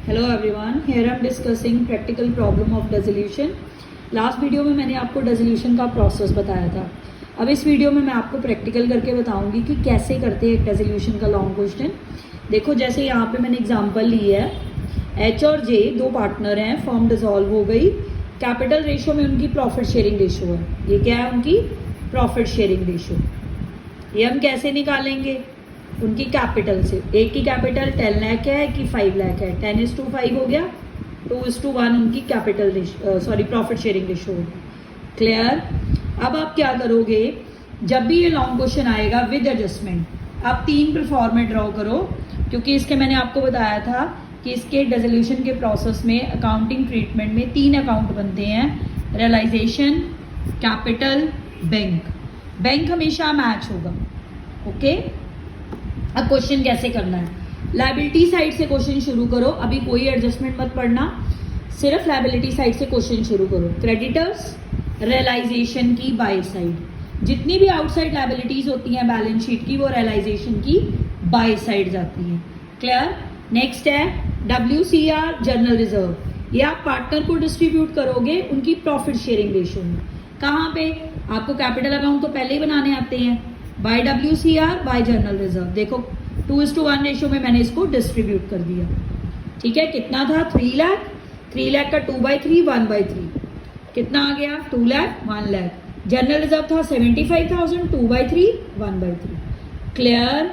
Hello everyone, here I am discussing practical problem of dissolution. Last video में मैंने आपको dissolution का process बताया था। अब इस वीडियो में मैं आपको प्रैक्टिकल करके बताऊंगी कि कैसे करते हैं डिसोल्यूशन का लॉन्ग क्वेश्चन। देखो, जैसे यहाँ पे मैंने एग्जांपल ली है, एच और जे दो पार्टनर हैं, फर्म डिसॉल्व हो गई। कैपिटल रेशो में उनकी प्रॉफिट शेयरिंग रेशो है। ये क्या है? उनकी प्रॉफिट शेयरिंग रेशो। ये हम कैसे निकालेंगे? उनकी कैपिटल से। एक की कैपिटल 10 लाख है, एक की 5 लाख है। 10:5 हो गया, 2:1 उनकी कैपिटल प्रॉफिट शेयरिंग रेशो होगी। क्लियर? अब आप क्या करोगे, जब भी ये लॉन्ग क्वेश्चन आएगा विद एडजस्टमेंट, आप 3 परफॉर्मेट ड्रॉ करो, क्योंकि इसके मैंने आपको बताया था कि इसके डिसोल्यूशन के प्रोसेस में अकाउंटिंग ट्रीटमेंट में 3 अकाउंट बनते हैं, रियलाइजेशन, कैपिटल, बैंक। बैंक हमेशा मैच होगा। ओके, अब क्वेश्चन कैसे करना है? लायबिलिटी साइड से क्वेश्चन शुरू करो। अभी कोई एडजस्टमेंट मत पढ़ना, सिर्फ लायबिलिटी साइड से क्वेश्चन शुरू करो। क्रेडिटर्स, रियलाइजेशन की बाय साइड। जितनी भी आउटसाइड लायबिलिटीज होती हैं बैलेंस शीट की, वो रियलाइजेशन की बाय साइड जाती है। क्लियर? नेक्स्ट है WCR, जनरल रिजर्व। ये आप पार्टनर को डिस्ट्रीब्यूट करोगे उनकी प्रॉफिट शेयरिंग रेशो में। कहाँ पे? आपको कैपिटल अकाउंट तो पहले ही बनाने आते हैं, by WCR by general reserve. देखो 2:1 रेशो में मैंने इसको डिस्ट्रीब्यूट कर दिया। ठीक है, कितना था? 3 लाख। 3 लाख का 2/3 1/3 कितना आ गया? 2 लाख 1 लाख। जनरल रिजर्व था 75,000, 2/3 1/3। क्लियर?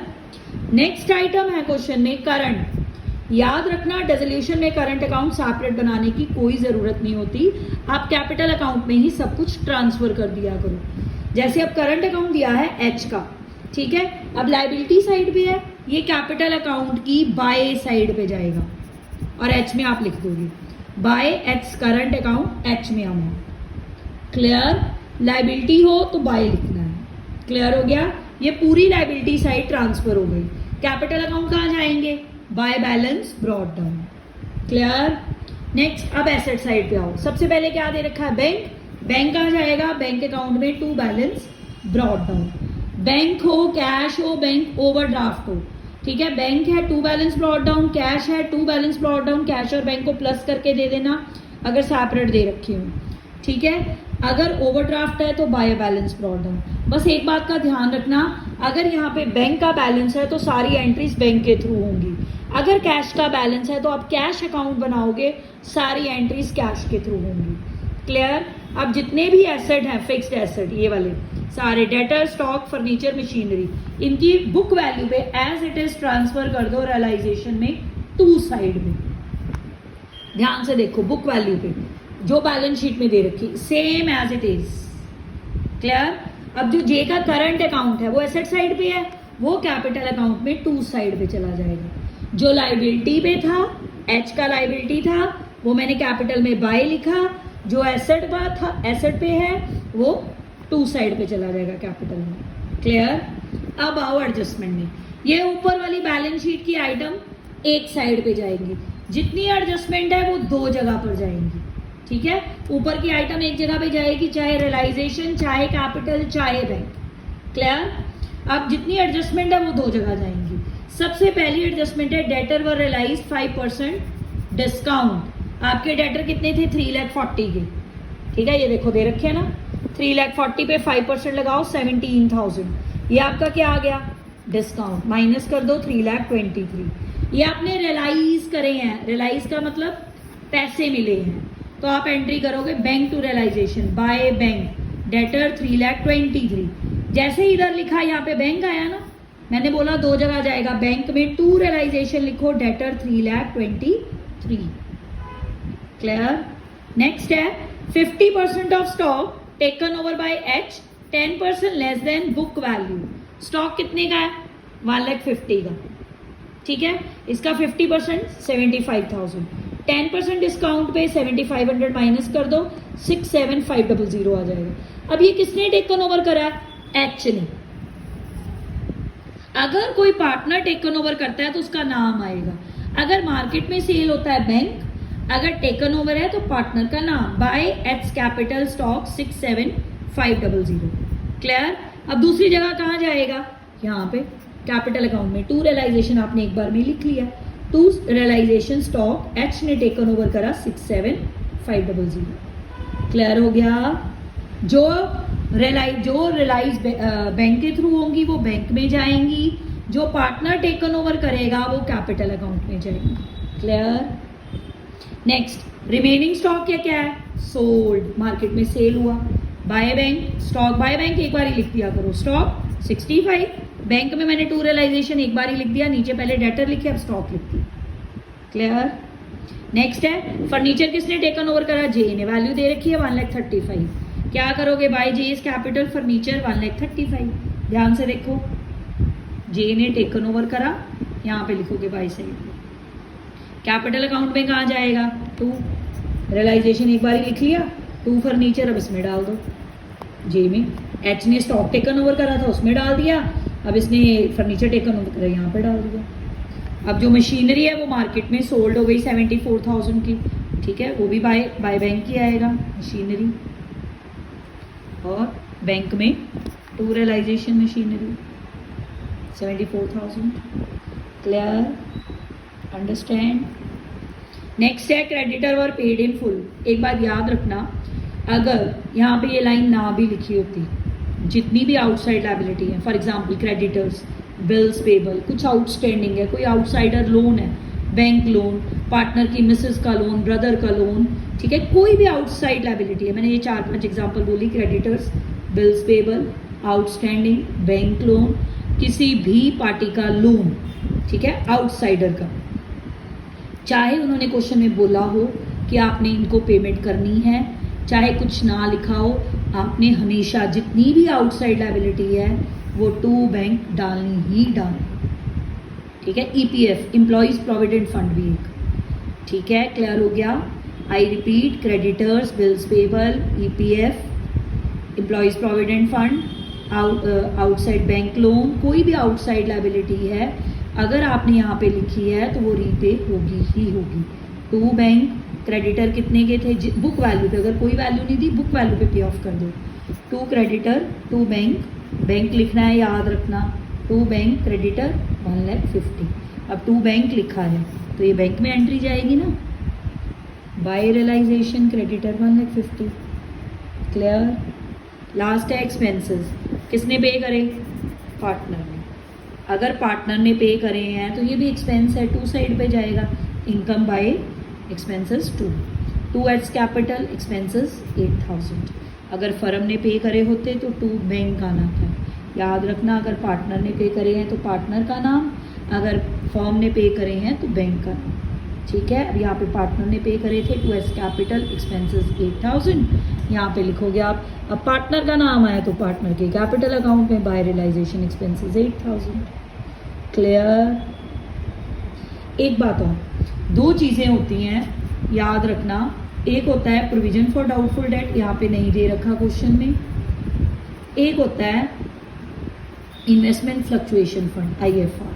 नेक्स्ट आइटम है क्वेश्चन में करंट। याद रखना, डिसोल्यूशन में करंट अकाउंट सेपरेट बनाने की कोई जरूरत नहीं होती। आप कैपिटल अकाउंट में ही सब कुछ ट्रांसफर कर दिया करो। जैसे अब करंट अकाउंट दिया है एच का, ठीक है। अब लायबिलिटी साइड पे है, ये कैपिटल अकाउंट की बाय साइड पे जाएगा और एच में आप लिख दोगे by H current account, H में अमाउंट। क्लियर? लायबिलिटी हो तो बाय लिखना है। क्लियर हो गया? ये पूरी लायबिलिटी साइड ट्रांसफर हो गई। कैपिटल अकाउंट कहाँ जाएंगे? By balance brought down. Clear? Next, अब एसेट साइड पे आओ। सबसे पहले क्या दे रखा है? बैंक। बैंक कहाँ जाएगा? बैंक अकाउंट में to balance brought down. Bank हो, कैश हो, बैंक ओवरड्राफ्ट हो, ठीक है। बैंक है, to balance brought down. Cash है, to balance brought down. Cash और बैंक को प्लस करके दे देना अगर सेपरेट दे रखी हूँ, ठीक है। अगर ओवरड्राफ्ट है तो बाय बैलेंस ब्रॉट डाउन। बस एक बात का ध्यान रखना, अगर यहाँ पे बैंक का बैलेंस है तो सारी एंट्रीज बैंक के थ्रू होंगी। अगर कैश का बैलेंस है तो आप कैश अकाउंट बनाओगे, सारी एंट्रीज कैश के थ्रू होंगी। क्लियर? अब जितने भी एसेट हैं, फिक्स्ड एसेट, ये वाले सारे डेटर, स्टॉक, फर्नीचर, मशीनरी, इनकी बुक वैल्यू पे एज इट इज ट्रांसफर कर दो रियलाइजेशन में टू साइड में। ध्यान से देखो, बुक वैल्यू पे जो बैलेंस शीट में दे रखी same as it is. Clear? अब जो जे का करंट अकाउंट है वो एसेट साइड पे है, वो कैपिटल अकाउंट में टू साइड पे चला जाएगा। जो लायबिलिटी पे था, एच का लायबिलिटी था, वो मैंने कैपिटल में बाय लिखा। जो एसेट पर था, एसेट पे है, वो टू साइड पे चला जाएगा कैपिटल में। क्लियर? अब आओ एडजस्टमेंट में। ये ऊपर वाली बैलेंस शीट की आइटम एक साइड पे जाएंगी। जितनी एडजस्टमेंट है वो 2 जगह पर जाएंगी, ठीक है। ऊपर की आइटम एक जगह पे जाएगी, चाहे रियलाइजेशन, चाहे कैपिटल, चाहे बैंक। क्लियर? अब जितनी एडजस्टमेंट है वो 2 जगह जाएंगी। सबसे पहली एडजस्टमेंट है डेटर वर रियलाइज 5% डिस्काउंट। आपके डेटर कितने थे? 3,40,000 के, ठीक है। ये देखो दे रखे हैं ना, 3,40,000 पे 5% लगाओ, 17,000। ये आपका क्या आ गया? डिस्काउंट। माइनस कर दो 3,23,000। ये आपने रियलाइज करे हैं। रियलाइज का मतलब पैसे मिले हैं, तो आप एंट्री करोगे bank to realization by bank, debtor 3,23,000। जैसे इधर लिखा यहाँ पे बैंक आया ना, मैंने बोला 2 जगह जाएगा। बैंक में टू रियलाइजेशन लिखो, डेटर 3,23,000। क्लियर? नेक्स्ट है 50% of stock taken over by H, 10% less than book value. Stock कितने का है? 1,50,000 का, ठीक है। इसका 50% 75,000। 10% डिस्काउंट पे 7,500 माइनस कर दो, 6,7,500 आ जाएगा। अब ये किसने टेकन ओवर करा? एच ने। अगर कोई पार्टनर टेकन ओवर करता है तो उसका नाम आएगा। अगर मार्केट में सेल होता है बैंक, अगर टेकन ओवर है तो पार्टनर का नाम। By H capital stock 6,7,500। Clear? अब दूसरी जगह कहाँ जाएगा? यहाँ पे कैपिटल अकाउंट में टू रियलाइजेशन आपने एक बार में लिख लिया। टू रियलाइजेशन स्टॉक एच ने टेकन ओवर करा 67500। क्लियर हो गया। जो रिलाइज बैंक के थ्रू होंगी वो बैंक में जाएंगी, जो पार्टनर टेकन ओवर करेगा वो कैपिटल अकाउंट में जाएगी। क्लियर। नेक्स्ट रिमेनिंग स्टॉक क्या है, सोल्ड, मार्केट में सेल हुआ। By bank, stock by bank एक बार ही लिख दिया करो, स्टॉक 65, बैंक में मैंने टू रियलाइजेशन एक बार ही लिख दिया, नीचे पहले डेटर लिखे अब स्टॉक लिख दिया। क्लियर। नेक्स्ट है फर्नीचर किसने टेकन ओवर करा, जे ने, वैल्यू दे रखी है 1,35,000। क्या करोगे, by J is capital furniture 1,35,000। ध्यान से देखो, जे ने टेकन ओवर करा, यहाँ पे लिखोगे बाय साइड। कैपिटल अकाउंट में कहाँ जाएगा, टू, रियलाइजेशन एक बार ही लिख लिया, टू फर्नीचर, अब इसमें डाल दो जे में। एच ने स्टॉक टेकन ओवर करा था उसमें डाल दिया, अब इसने फर्नीचर टेकन ओवर करा यहाँ पे डाल दिया। अब जो मशीनरी है वो मार्केट में सोल्ड हो गई 74,000 की, ठीक है, वो भी बाय बैंक ही आएगा मशीनरी, और बैंक में to realisation machinery 74,000। Clear, understand. Next है creditor were paid in full. एक बात याद रखना, अगर यहाँ पे ये लाइन ना भी लिखी होती, जितनी भी आउटसाइड लायबिलिटी है, for example creditors, bills payable, कुछ आउटस्टैंडिंग है, कोई आउटसाइडर लोन है, बैंक लोन, पार्टनर की मिसेस का लोन, ब्रदर का लोन, ठीक है, कोई भी आउटसाइड लायबिलिटी है, मैंने ये 4-5 एग्जांपल बोली, creditors, bills payable, outstanding, bank loan, किसी भी पार्टी का लोन, ठीक है, आउटसाइडर का, चाहे उन्होंने क्वेश्चन में बोला हो कि आपने इनको पेमेंट करनी है, चाहे कुछ ना लिखा हो, आपने हमेशा जितनी भी आउटसाइड लायबिलिटी है वो टू बैंक डालनी ही डालनी, ठीक है। ईपीएफ, एम्प्लॉइज प्रोविडेंट फंड भी एक, ठीक है, क्लियर हो गया। I repeat, creditors, bills payable, EPF, employees provident fund, outside bank loan, कोई भी आउटसाइड लायबिलिटी है अगर आपने यहाँ पे लिखी है तो वो रीपे होगी ही होगी। टू बैंक, क्रेडिटर कितने के थे, बुक वैल्यू पे, अगर कोई वैल्यू नहीं दी बुक वैल्यू पे पे ऑफ कर दो। To creditor, to bank, bank लिखना है याद रखना, टू बैंक क्रेडिटर 1,50,000। अब टू बैंक लिखा है तो ये बैंक में एंट्री जाएगी ना, by realization creditor 1,50,000। Clear. Last है एक्सपेंसेस, किसने पे करे, पार्टनर ने। अगर पार्टनर ने पे करे हैं तो ये भी एक्सपेंस है, टू साइड पे जाएगा, income by expenses 2 eights capital, expenses 8,000। अगर फर्म ने पे करे होते तो टू बैंक आना था, याद रखना, अगर पार्टनर ने पे करे हैं तो पार्टनर का नाम, अगर फर्म ने पे करे हैं तो बैंक का नाम, ठीक है। अब यहाँ पे पार्टनर ने पे करे थे, 2 एट्स कैपिटल, एक्सपेंसेस 8,000, यहाँ पे लिखोगे आप। अब पार्टनर का नाम आया तो पार्टनर के कैपिटल अकाउंट में बाय रियलाइजेशन एक्सपेंसेस 8,000। क्लियर। एक बात और, दो चीज़ें होती हैं याद रखना, एक होता है प्रोविजन फॉर डाउटफुल डेट, यहाँ पे नहीं दे रखा क्वेश्चन में, एक होता है इन्वेस्टमेंट फ्लक्चुएशन फंड, IFR,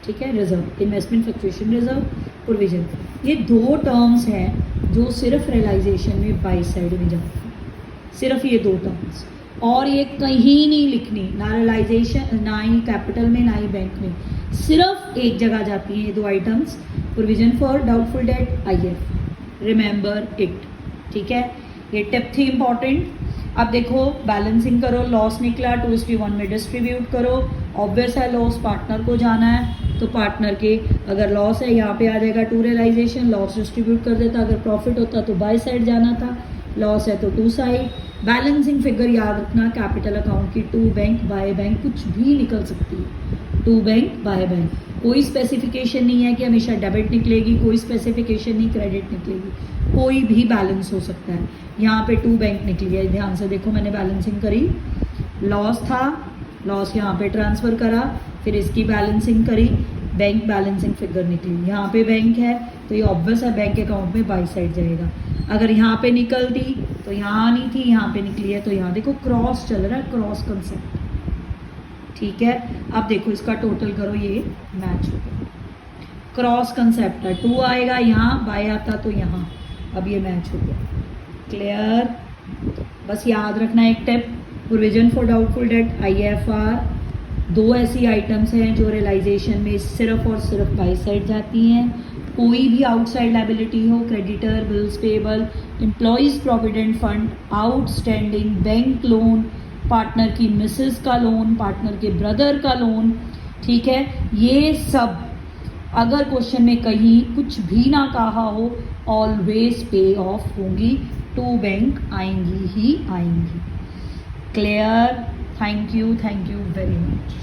ठीक है, reserve, investment fluctuation reserve, provision. ये दो टर्म्स हैं जो सिर्फ रियलाइजेशन में बाई साइड में जाते हैं, सिर्फ ये दो टर्म्स, और ये कहीं नहीं लिखनी, ना रियलाइजेशन, ना ही कैपिटल में, ना ही बैंक में, सिर्फ एक जगह जाती हैं ये दो items, provision for doubtful debt, IFR, remember it, ठीक है। ये टिप थी इंपॉर्टेंट। अब देखो बैलेंसिंग करो, लॉस निकला 2:1 में डिस्ट्रीब्यूट करो, ऑब्वियस है लॉस पार्टनर को जाना है तो पार्टनर के, अगर लॉस है यहाँ पे आ जाएगा टू रियलाइजेशन, लॉस डिस्ट्रीब्यूट कर देता, अगर प्रॉफिट होता तो बाय साइड जाना था, लॉस है तो टू साइड। बैलेंसिंग फिगर याद रखना, कैपिटल अकाउंट की टू बैंक बाय बैंक कुछ भी निकल सकती है, टू बैंक बाय बैंक, कोई स्पेसिफिकेशन नहीं है कि हमेशा डेबिट निकलेगी, कोई स्पेसिफिकेशन नहीं क्रेडिट निकलेगी, कोई भी बैलेंस हो सकता है। यहाँ पे टू बैंक निकली है, ध्यान से देखो, मैंने बैलेंसिंग करी, लॉस था, लॉस यहाँ पे ट्रांसफ़र करा, फिर इसकी बैलेंसिंग करी, बैंक बैलेंसिंग फिगर निकली, यहाँ पे बैंक है तो ये ऑब्वियस है बैंक अकाउंट में बाई साइड जाएगा। अगर यहाँ पे निकलती तो यहाँ नहीं थी, यहाँ पे निकली है तो यहाँ देखो क्रॉस चल रहा है, क्रॉस कंसेप्ट, ठीक है। अब देखो इसका टोटल करो, ये मैच हो गया, क्रॉस कंसेप्ट है, टू आएगा यहाँ, बाय आता तो यहाँ, अब ये मैच हो गया। क्लियर। बस याद रखना एक tip, provision for doubtful debt, IFR, दो ऐसी आइटम्स हैं जो रियलाइजेशन में सिर्फ और सिर्फ बाई साइड जाती हैं। कोई भी आउटसाइड लायबिलिटी हो, creditor, bills payable, employees provident fund, outstanding bank loan, partner की मिसेस का लोन, पार्टनर के ब्रदर का लोन, ठीक है, ये सब अगर क्वेश्चन में कहीं कुछ भी ना कहा हो ऑलवेज पे ऑफ होंगी, टू बैंक आएंगी ही आएंगी। Clear? Thank you very much.